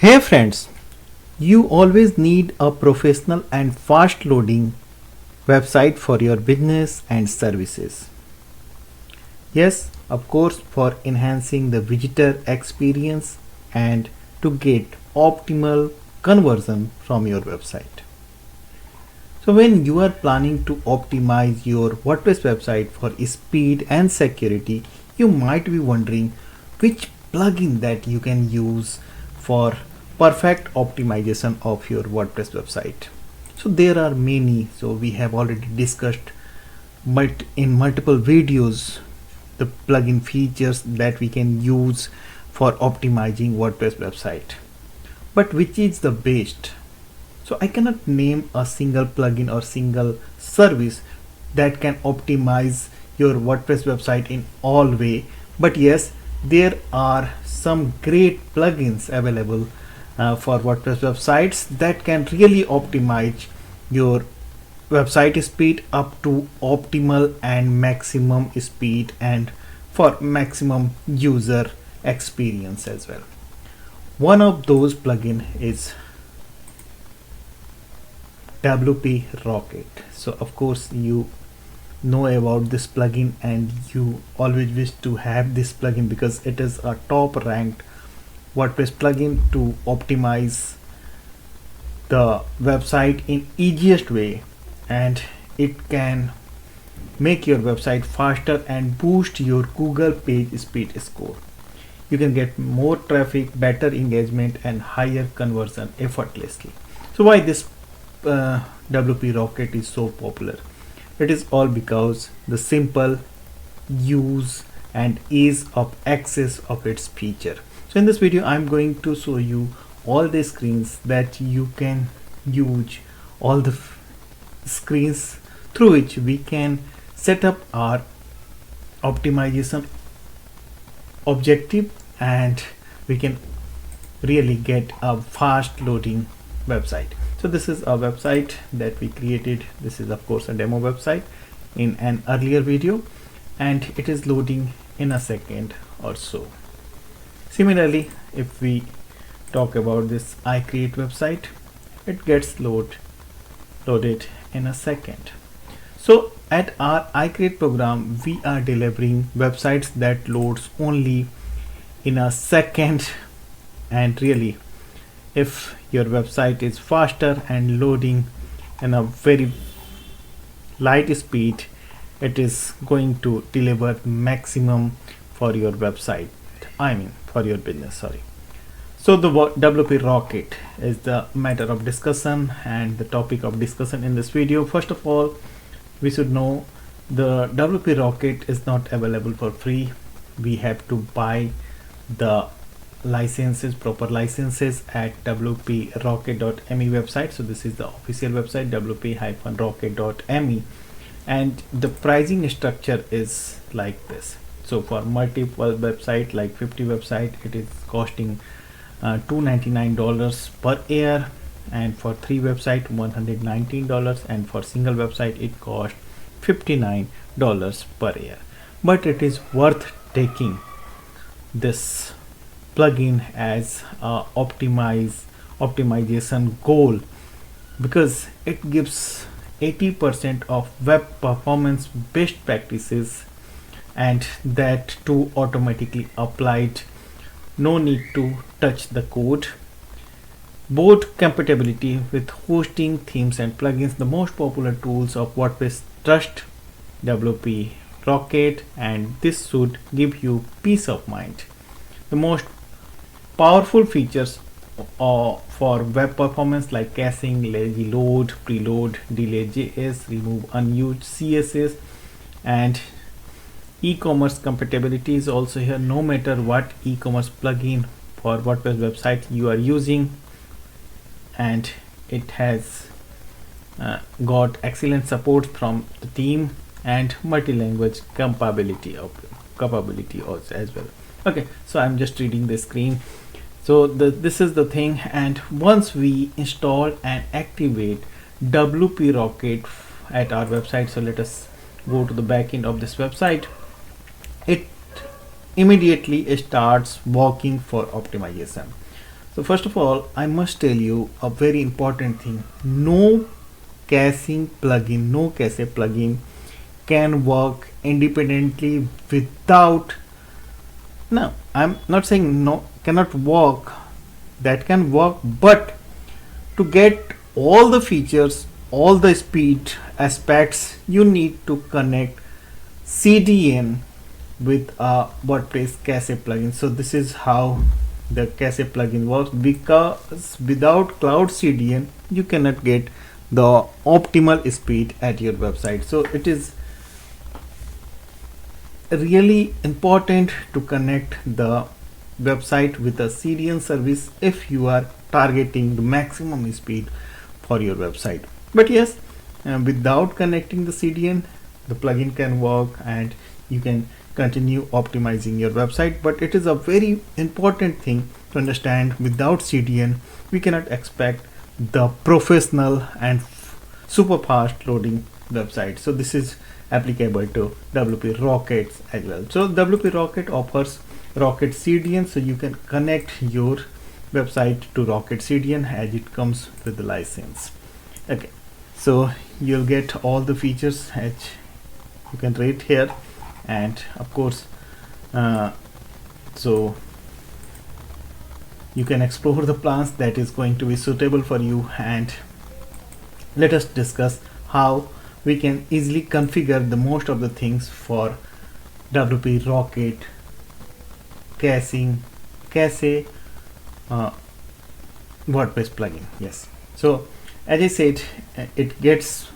Hey friends, you always need a professional and fast loading website for your business and services. Yes, of course, for enhancing the visitor experience and to get optimal conversion from your website. So when you are planning to optimize your WordPress website for speed and security, you might be wondering which plugin that you can use for perfect optimization of your WordPress website. So there are many. So we have already discussed in multiple videos the plugin features that we can use for optimizing WordPress website. But which is the best? So I cannot name a single plugin or single service that can optimize your WordPress website in all way. But yes, there are some great plugins available for WordPress websites that can really optimize your website speed up to optimal and maximum speed and for maximum user experience as well. One of those plugin is WP Rocket. So of course you know about this plugin and you always wish to have this plugin because it is a top ranked WordPress plugin to optimize the website in easiest way, and it can make your website faster and boost your Google page speed score. You can get more traffic, better engagement and higher conversion effortlessly. So why this WP Rocket is so popular? It is all because the simple use and ease of access of its feature. So in this video I'm going to show you all the screens that you can use, all the screens through which we can set up our optimization objective and we can really get a fast loading website. So this is a website that we created. This is of course a demo website in an earlier video and it is loading in a second or so. Similarly, if we talk about this I create website, it gets loaded in a second. So at our I create program we are delivering websites that loads only in a second, and really if your website is faster and loading in a very light speed, it is going to deliver maximum for your website, for your business, sorry. So the WP Rocket is the matter of discussion and the topic of discussion in this video. First of all, we should know the WP Rocket is not available for free. We have to buy the licenses, proper licenses at wprocket.me website. So this is the official website, wp-rocket.me, and the pricing structure is like this. So for multiple website, like 50 website, it is costing $299 per year, and for 3 website $119, and for single website it costs $59 per year. But it is worth taking this plugin as a optimization goal because it gives 80% of web performance best practices, and that too automatically applied, no need to touch the code. Both compatibility with hosting, themes and plugins, the most popular tools of WordPress trust WP Rocket, and this should give you peace of mind. The most powerful features for web performance like caching, lazy load, preload, delay JS, remove unused CSS, and e-commerce compatibility is also here. No matter what e-commerce plugin for WordPress website you are using, and it has got excellent support from the team and multi-language capability as well. Okay, so I'm just reading the screen. So this is the thing, and once we install and activate WP Rocket at our website, so let us go to the back end of this website, it immediately starts working for optimization. So first of all, I must tell you a very important thing. No caching plugin, no cache plugin can work independently without, no, I'm not saying no cannot work, that can work, but to get all the features, all the speed aspects, you need to connect CDN with a WordPress cache plugin. So this is how the cache plugin works, because without cloud CDN you cannot get the optimal speed at your website. So it is really important to connect the website with a CDN service if you are targeting the maximum speed for your website. But yes, without connecting the CDN, the plugin can work and you can continue optimizing your website. But it is a very important thing to understand, without CDN we cannot expect the professional and super fast loading website. So this is applicable to WP Rockets as well. So WP Rocket offers Rocket CDN, so you can connect your website to Rocket CDN as it comes with the license. Okay, so you'll get all the features as you can read here, and of course so you can explore the plans that is going to be suitable for you. And let us discuss how we can easily configure the most of the things for WP Rocket cache WordPress plugin. Yes, so as I said, it gets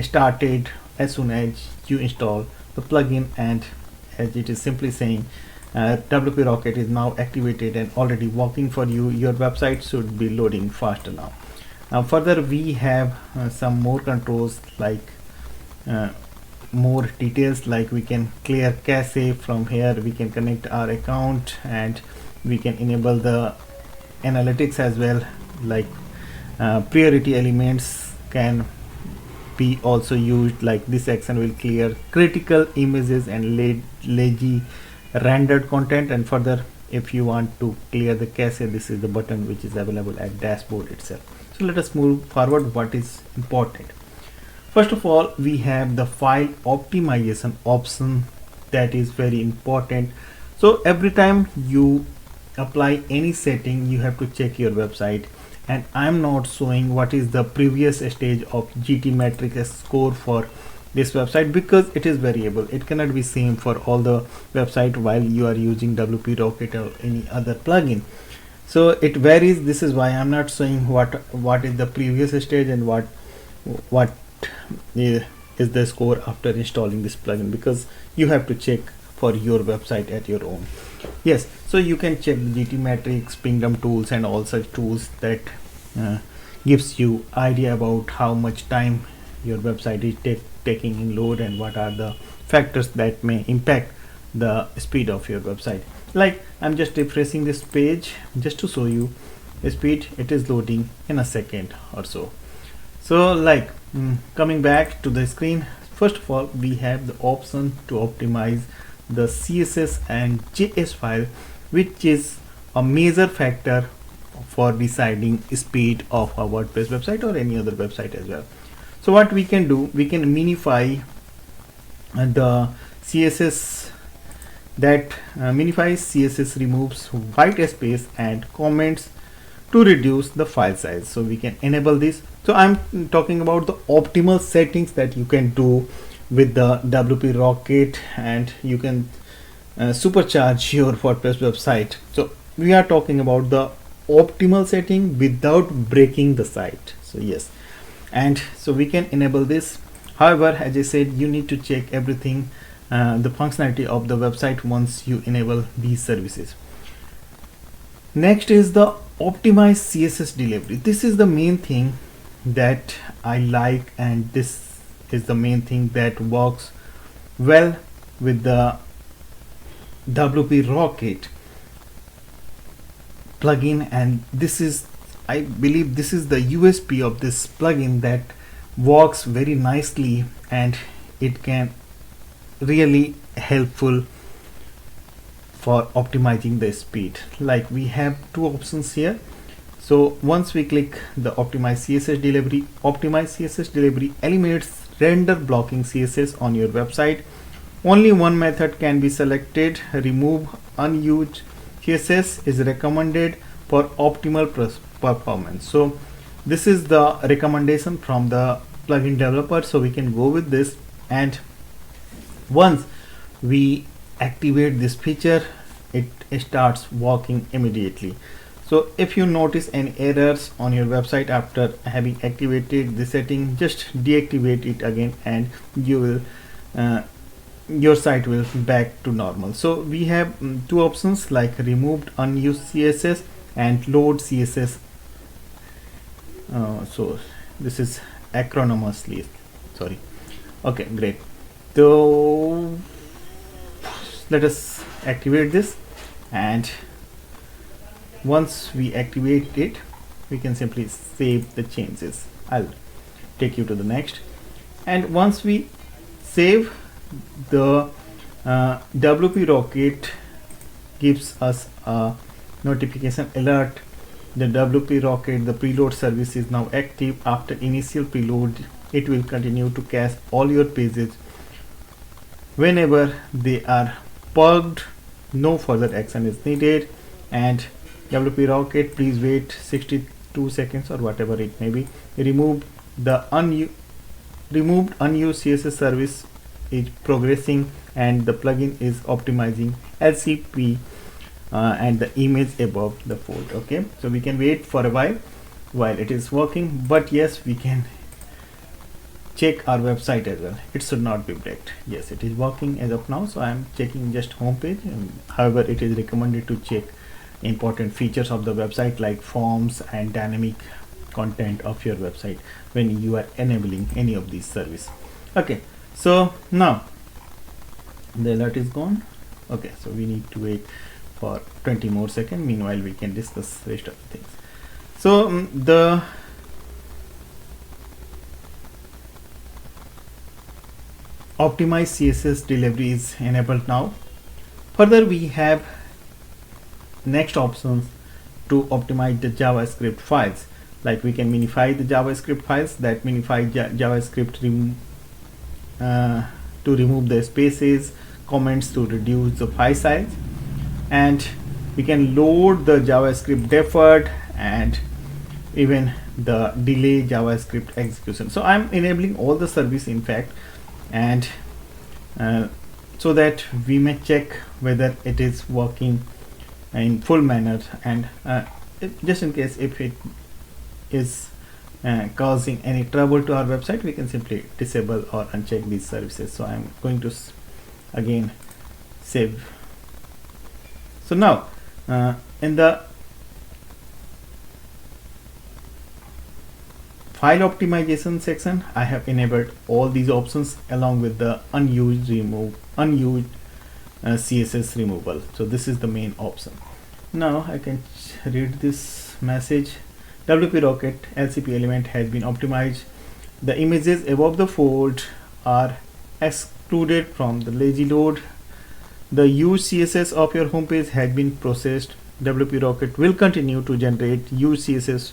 started as soon as you install the plugin, and as it is simply saying, WP Rocket is now activated and already working for you. Your website should be loading faster now. Further, we have some more controls, like more details, like we can clear cache from here, we can connect our account, and we can enable the analytics as well, like priority elements can be also used, like this action will clear critical images and lazy rendered content. And further, if you want to clear the cache, this is the button which is available at dashboard itself. So let us move forward. What is important? First of all, we have the file optimization option, that is very important. So every time you apply any setting, you have to check your website, and I'm not showing what is the previous stage of GT matrix score for this website, because it is variable. It cannot be same for all the website while you are using WP Rocket or any other plugin. So it varies. This is why I'm not showing what is the previous stage and what is the score after installing this plugin, because you have to check for your website at your own. Yes, so you can check the GT matrix, pingdom tools, and all such tools that gives you idea about how much time your website is taking in load, and what are the factors that may impact the speed of your website. Like, I'm just refreshing this page just to show you the speed. It is loading in a second or so. So like coming back to the screen, first of all, we have the option to optimize the CSS and JS file, which is a major factor for deciding speed of a WordPress website or any other website as well. So what we can do, we can minify the CSS. That minifies CSS, removes white space and comments to reduce the file size. So we can enable this. So I'm talking about the optimal settings that you can do with the WP Rocket, and you can supercharge your WordPress website. So we are talking about the optimal setting without breaking the site. So yes, and so we can enable this. However, as I said, you need to check everything, the functionality of the website once you enable these services. Next is the optimized CSS delivery. This is the main thing that I like, and this is the main thing that works well with the WP Rocket plugin, and this is, I believe this is the USP of this plugin, that works very nicely, and it can really helpful for optimizing the speed. Like we have two options here. So once we click the optimize css delivery eliminates render blocking css on your website. Only one method can be selected. Remove unused css is recommended for optimal performance. So this is the recommendation from the plugin developer, so we can go with this. And once we activate this feature, it starts working immediately. So if you notice any errors on your website after having activated the setting, just deactivate it again and you will your site will back to normal. So we have two options, like removed unused css and load css. So this is acronymously, sorry. Okay, great. So let us activate this, and once we activate it, we can simply save the changes. I'll take you to the next. And once we save, the WP Rocket gives us a notification alert. The WP Rocket, the preload service, is now active. After initial preload, it will continue to cache all your pages. Whenever they are purged, no further action is needed. And WP Rocket, please wait 62 seconds or whatever it may be. Removed unused CSS service is progressing, and the plugin is optimizing LCP and the image above the fold. Okay, so we can wait for a while it is working, but yes, we can check our website as well. It should not be blocked. Yes, it is working as of now, so I am checking just home page. However, it is recommended to check important features of the website like forms and dynamic content of your website when you are enabling any of these services. Okay, so now the alert is gone. Okay, so we need to wait for 20 more seconds. Meanwhile, we can discuss rest of the things. So the optimized CSS delivery is enabled now. Further, we have next options to optimize the JavaScript files. Like we can minify the JavaScript files. That minify JavaScript to remove the spaces, comments to reduce the file size, and we can load the JavaScript deferred and even the delay JavaScript execution. So I'm enabling all the service, in fact, and so that we may check whether it is working in full manner, and just in case if it is causing any trouble to our website, we can simply disable or uncheck these services. So I'm going to again save. So now in the file optimization section, I have enabled all these options along with the unused CSS removal. So this is the main option. Now I can read this message. WP Rocket LCP element has been optimized. The images above the fold are excluded from the lazy load. The used CSS of your homepage has been processed. WP Rocket will continue to generate used CSS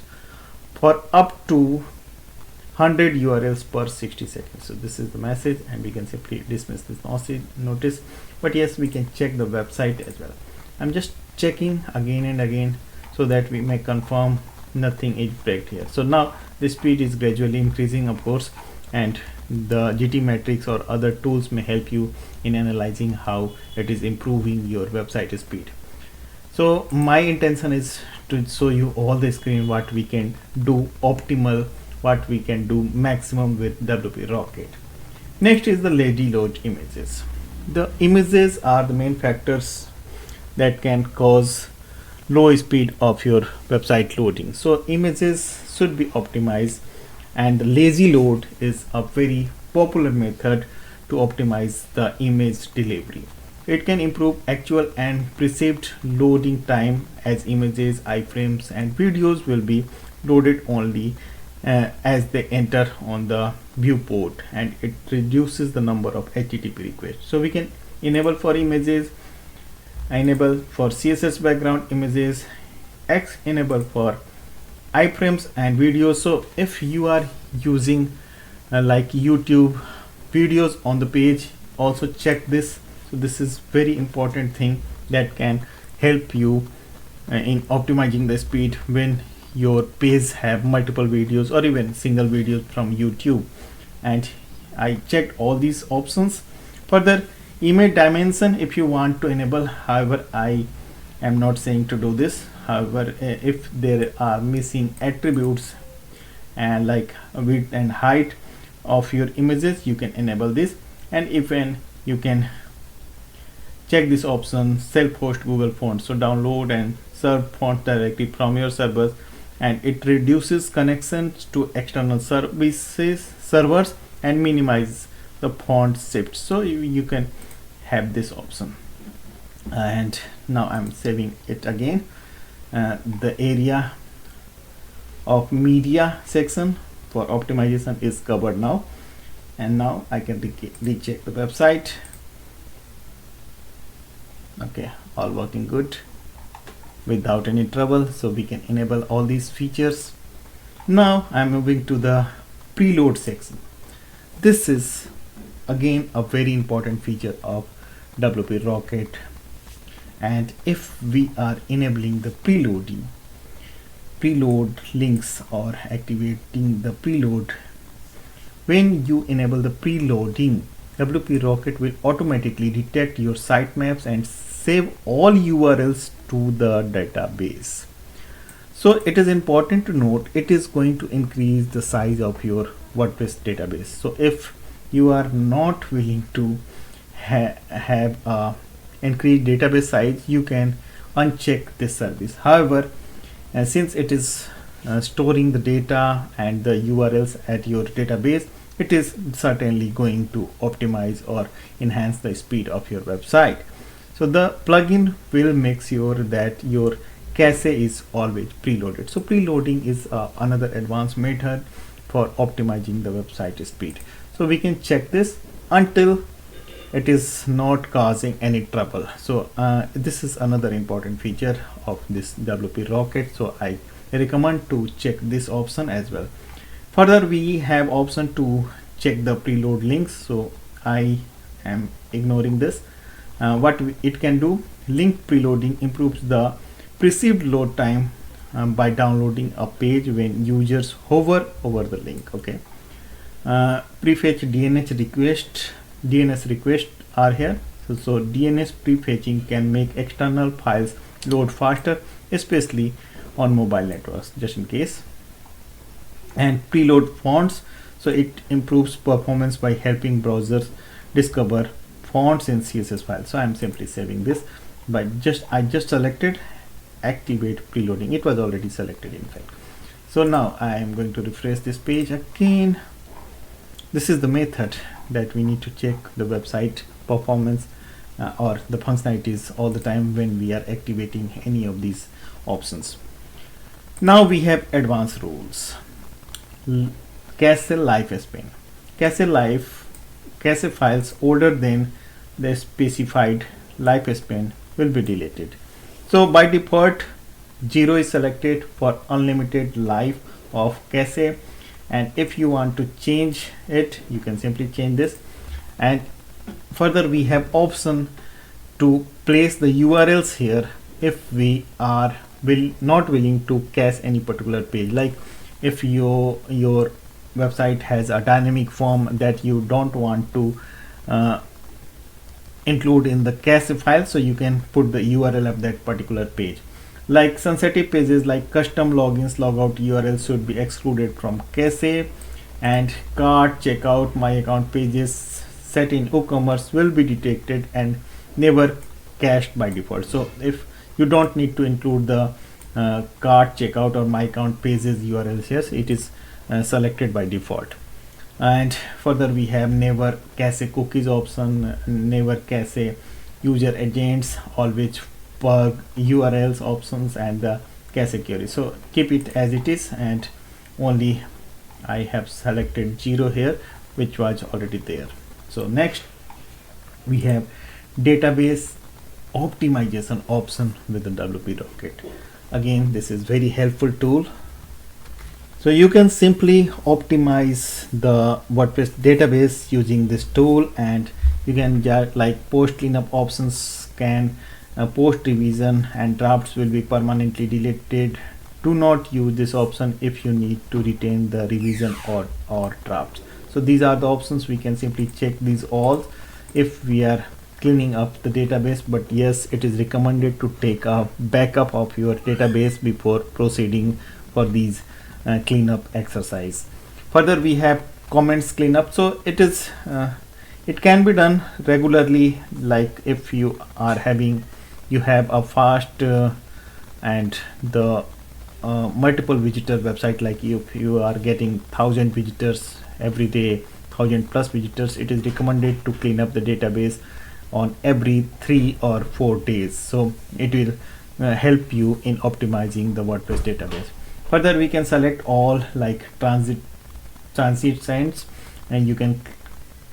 for up to 100 URLs per 60 seconds. So this is the message, and we can simply dismiss this notice. But yes, we can check the website as well. I'm just checking again and again so that we may confirm nothing is breaked here. So now the speed is gradually increasing, of course, and the GT matrix or other tools may help you in analyzing how it is improving your website speed. So my intention is to show you all the screen what we can do optimal, what we can do maximum with WP Rocket. Next is the lazy load images. The images are the main factors that can cause low speed of your website loading. So images should be optimized, and the lazy load is a very popular method to optimize the image delivery. It can improve actual and perceived loading time, as images, iframes and videos will be loaded only as they enter on the viewport, and it reduces the number of HTTP requests. So we can enable for images enable for CSS background images, X enable for iframes and videos. So if you are using like YouTube videos on the page, also check this. So this is very important thing that can help you in optimizing the speed when your page have multiple videos or even single videos from YouTube. And I checked all these options. Further, image dimension, if you want to enable, however I am not saying to do this. However, if there are missing attributes and like width and height of your images, you can enable this. And even you can check this option, self-host Google fonts. So download and serve fonts directly from your servers, and it reduces connections to external servers and minimize the font shifts. So you can have this option. And now I'm saving it again. The area of media section for optimization is covered now, and now I can recheck the website. Okay, all working good without any trouble, so we can enable all these features. Now I'm moving to the preload section. This is again a very important feature of WP Rocket, and if we are enabling the preload links or activating the preload, when you enable the preloading, WP Rocket will automatically detect your sitemaps and save all URLs to the database. So it is important to note, it is going to increase the size of your WordPress database. So if you are not willing to have a increased database size, you can uncheck this service. However, since it is storing the data and the URLs at your database, it is certainly going to optimize or enhance the speed of your website. So the plugin will make sure that your cache is always preloaded. So preloading is another advanced method for optimizing the website speed. So we can check this until it is not causing any trouble. So this is another important feature of this WP Rocket. So I recommend to check this option as well. Further, we have option to check the preload links. So I am ignoring this. What it can do, link preloading improves the perceived load time by downloading a page when users hover over the link. Okay. Prefetch DNS requests are here. So DNS prefetching can make external files load faster, especially on mobile networks, just in case. And preload fonts, so it improves performance by helping browsers discover fonts in CSS files. So I'm simply saving this by I just selected activate preloading. It was already selected in fact. So now I am going to refresh this page again. This is the method that we need to check the website performance or the functionalities all the time when we are activating any of these options. Now we have advanced rules. Cache lifespan. Cache files older than the specified lifespan will be deleted. So by default 0 is selected for unlimited life of cache, and if you want to change it, you can simply change this. And further, we have option to place the URLs here if we are not willing to cache any particular page. Like if your website has a dynamic form that you don't want to include in the cache file, so you can put the URL of that particular page. Like sensitive pages like custom logins, logout URLs should be excluded from cache, and cart, checkout, my account pages set in WooCommerce will be detected and never cached by default. So if you don't need to include the cart, checkout or my account pages URLs here, it is selected by default. And further, we have never cache cookies option, never cache user agents, always bug URLs options, and the cache query. So keep it as it is, and only I have selected 0 here, which was already there. So next we have database optimization option with the WP Rocket. Again, this is very helpful tool. So you can simply optimize the WordPress database using this tool, and you can get like post cleanup options, can post revision, and drafts will be permanently deleted. Do not use this option if you need to retain the revision or drafts. So these are the options. We can simply check these all if we are cleaning up the database, but yes, it is recommended to take a backup of your database before proceeding for these cleanup exercise. Further, we have comments cleanup. So it can be done regularly, like if you have a fast and the multiple visitor website, like if you are getting 1,000 visitors every day, 1,000 plus visitors, it is recommended to clean up the database on every 3 or 4 days. So it will help you in optimizing the WordPress database. Further, we can select all like transit sends, and you can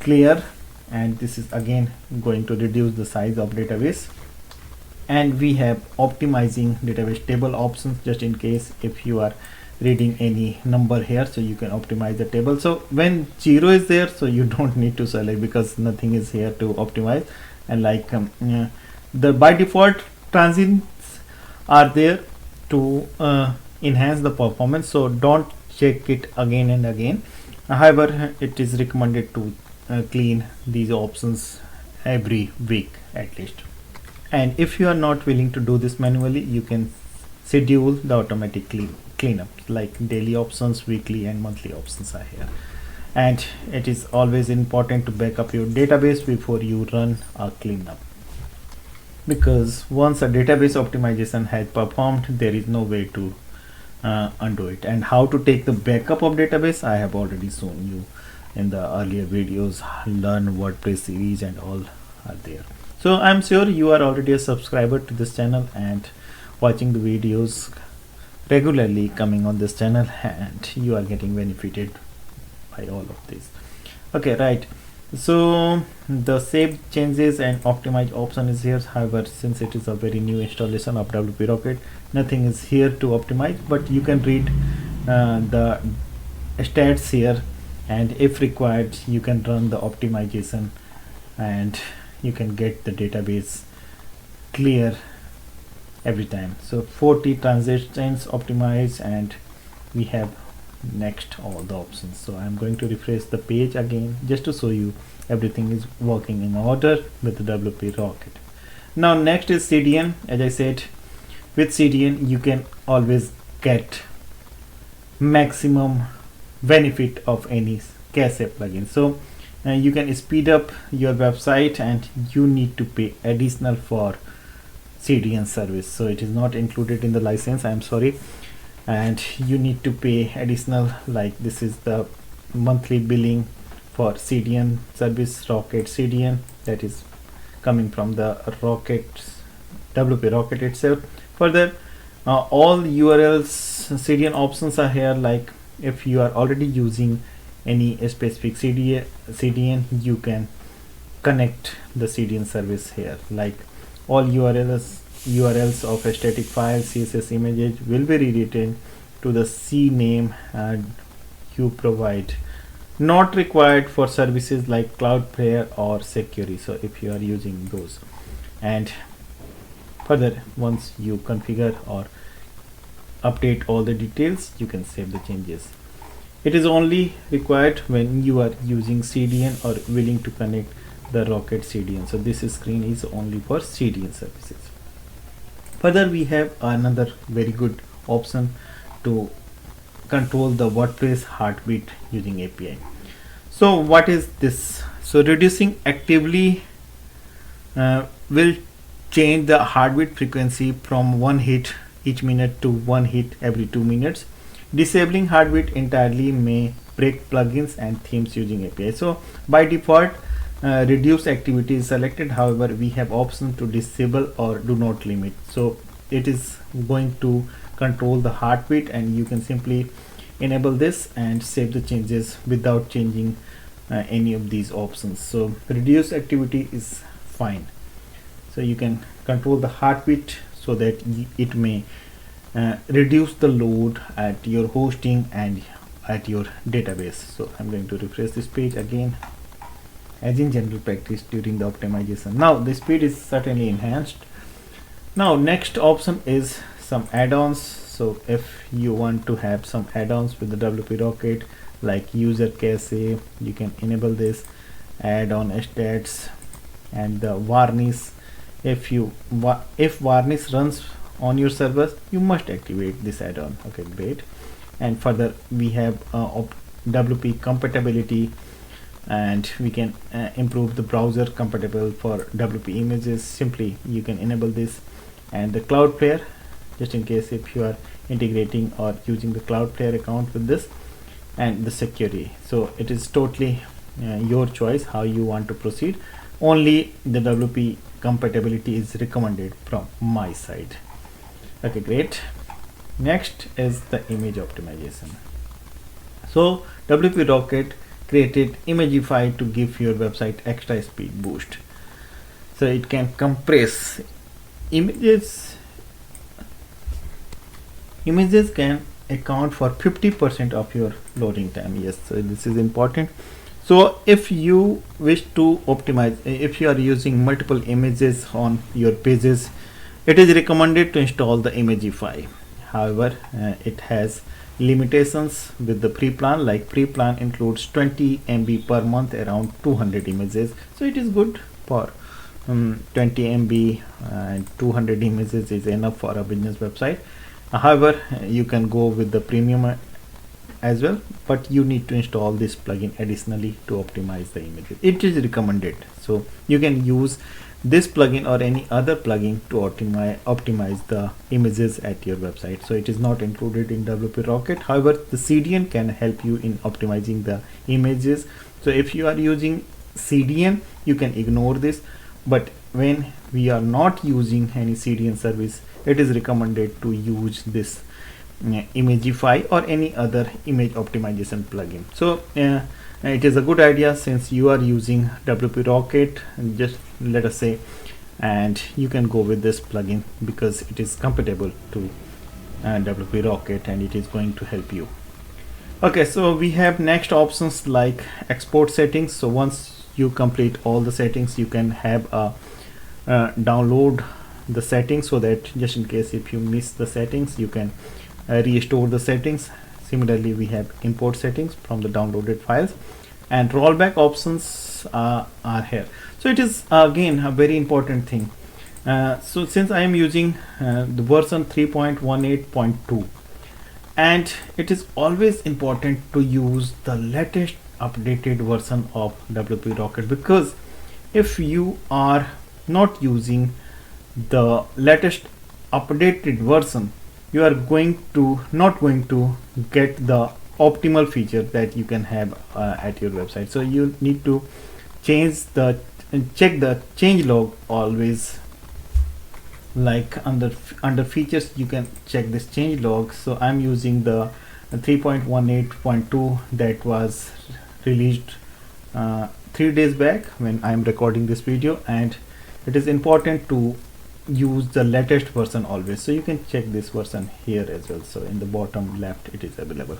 clear, and this is again going to reduce the size of database. And we have optimizing database table options, just in case if you are reading any number here, so you can optimize the table. So when 0 is there, so you don't need to select because nothing is here to optimize. And like the by default transients are there to enhance the performance, so don't check it again and again. However, it is recommended to clean these options every week at least. And if you are not willing to do this manually, you can schedule the automatic cleanup, like daily options, weekly and monthly options are here. And it is always important to back up your database before you run a cleanup, because once a database optimization has performed, there is no way to undo it. And how to take the backup of database, I have already shown you in the earlier videos. Learn WordPress series and all are there. So I'm sure you are already a subscriber to this channel and watching the videos regularly coming on this channel, and you are getting benefited by all of this. Okay, right. So the save changes and optimize option is here. However, since it is a very new installation of WP Rocket, nothing is here to optimize, but you can read the stats here, and if required you can run the optimization and you can get the database clear every time. So 40 transactions optimized, and we have next all the options. So I'm going to refresh the page again just to show you everything is working in order with the WP Rocket. Now next is CDN. As I said, with CDN you can always get maximum benefit of any cache plugin. So you can speed up your website, and you need to pay additional for CDN service. So it is not included in the license, I'm sorry, and you need to pay additional. Like this is the monthly billing for CDN service, Rocket CDN, that is coming from the WP Rocket itself. Further, all URLs CDN options are here. Like if you are already using any specific CDN, you can connect the CDN service here. Like all URLs of a static file, CSS images will be rewritten to the CNAME you provide. Not required for services like Cloudflare or Security, so if you are using those. And further, once you configure or update all the details, you can save the changes. It is only required when you are using CDN or willing to connect the Rocket CDN. So this screen is only for CDN services. Further, we have another very good option to control the WordPress heartbeat using API. So what is this? So reducing actively will change the heartbeat frequency from 1 hit each minute to 1 hit every 2 minutes. Disabling heartbeat entirely may break plugins and themes using API. So by default, reduce activity is selected. However, we have option to disable or do not limit. So it is going to control the heartbeat, and you can simply enable this and save the changes without changing any of these options. So reduce activity is fine. So you can control the heartbeat so that it may reduce the load at your hosting and at your database. So I'm going to refresh this page again. As in general practice during the optimization, now the speed is certainly enhanced. Now next option is some add-ons. So if you want to have some add-ons with the WP Rocket like user cache, you can enable this add-on stats and the varnish. If varnish runs on your servers, you must activate this add-on. Okay, great. And further we have WP compatibility, and we can improve the browser compatible for WP images. Simply you can enable this. And the cloud player, just in case if you are integrating or using the cloud player account with this, and the security. So it is totally your choice how you want to proceed. Only the WP compatibility is recommended from my side. Okay, great. Next is the image optimization. So WP Rocket created Imagify to give your website extra speed boost. So it can compress images. Images can account for 50% of your loading time. Yes, so this is important. So if you wish to optimize, if you are using multiple images on your pages, it is recommended to install the Imagify. However, it has limitations with the pre-plan. Like pre-plan includes 20 MB per month, around 200 images. So it is good for 20 MB and 200 images is enough for a business website. However, you can go with the premium as well, but you need to install this plugin additionally to optimize the images. It is recommended. So you can use this plugin or any other plugin to optimize the images at your website. So it is not included in WP Rocket. However, the CDN can help you in optimizing the images. So if you are using CDN, you can ignore this, but when we are not using any CDN service, it is recommended to use this Imagify or any other image optimization plugin. So it is a good idea since you are using WP Rocket, just let us say, and you can go with this plugin because it is compatible to WP Rocket and it is going to help you. Okay, so we have next options like export settings. So once you complete all the settings, you can have a download the settings, so that just in case if you miss the settings, you can restore the settings. Similarly, we have import settings from the downloaded files, and rollback options are here. So it is again a very important thing. So since I am using the version 3.18.2, and it is always important to use the latest updated version of WP Rocket, because if you are not using the latest updated version, you are not going to get the optimal feature that you can have at your website. So you need to check the change log always. Like under features, you can check this change log. So I'm using the 3.18.2 that was released 3 days back when I'm recording this video, and it is important to use the latest version always. So you can check this version here as well. So in the bottom left it is available.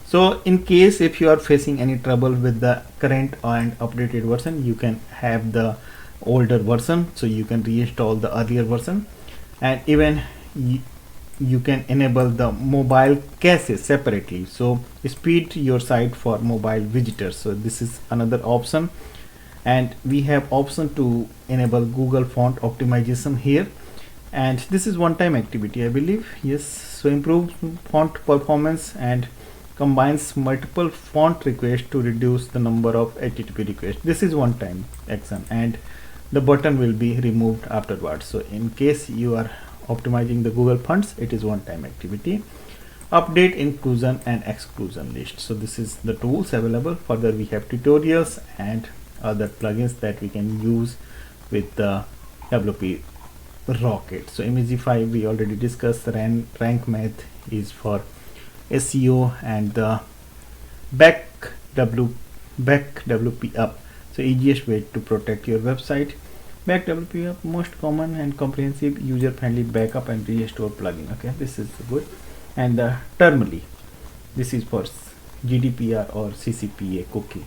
So in case if you are facing any trouble with the current and updated version, you can have the older version, so you can reinstall the earlier version. And even you can enable the mobile cache separately, so speed your site for mobile visitors. So this is another option. And we have option to enable Google font optimization here, and this is one-time activity, I believe. Yes, so improves font performance and combines multiple font requests to reduce the number of HTTP requests. This is one-time action, and the button will be removed afterwards. So in case you are optimizing the Google fonts, it is one-time activity. Update inclusion and exclusion list. So this is the tools available. Further, we have tutorials and other plugins that we can use with the WP Rocket. So Imagify we already discussed. Rank math is for SEO, and the back WP up, so easiest way to protect your website. Back WP most common and comprehensive user-friendly backup and restore plugin. Okay, this is good. And the termly, this is for GDPR or CCPA cookie.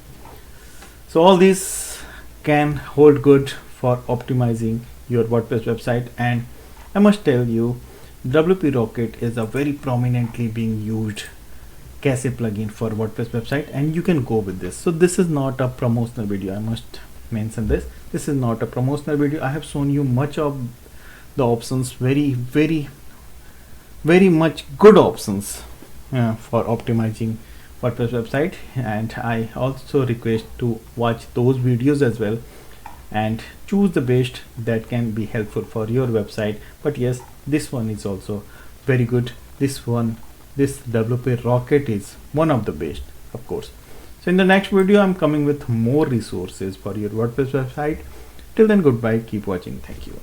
So all these can hold good for optimizing your WordPress website. And I must tell you, WP Rocket is a very prominently being used cache plugin for WordPress website, and you can go with this. So this is not a promotional video, I must mention this. This is not a promotional video. I have shown you much of the options, very much good options for optimizing WordPress website, and I also request to watch those videos as well and choose the best that can be helpful for your website. But yes, this one is also very good. This WP Rocket is one of the best, of course. So in the next video I'm coming with more resources for your WordPress website. Till then, goodbye, keep watching, thank you.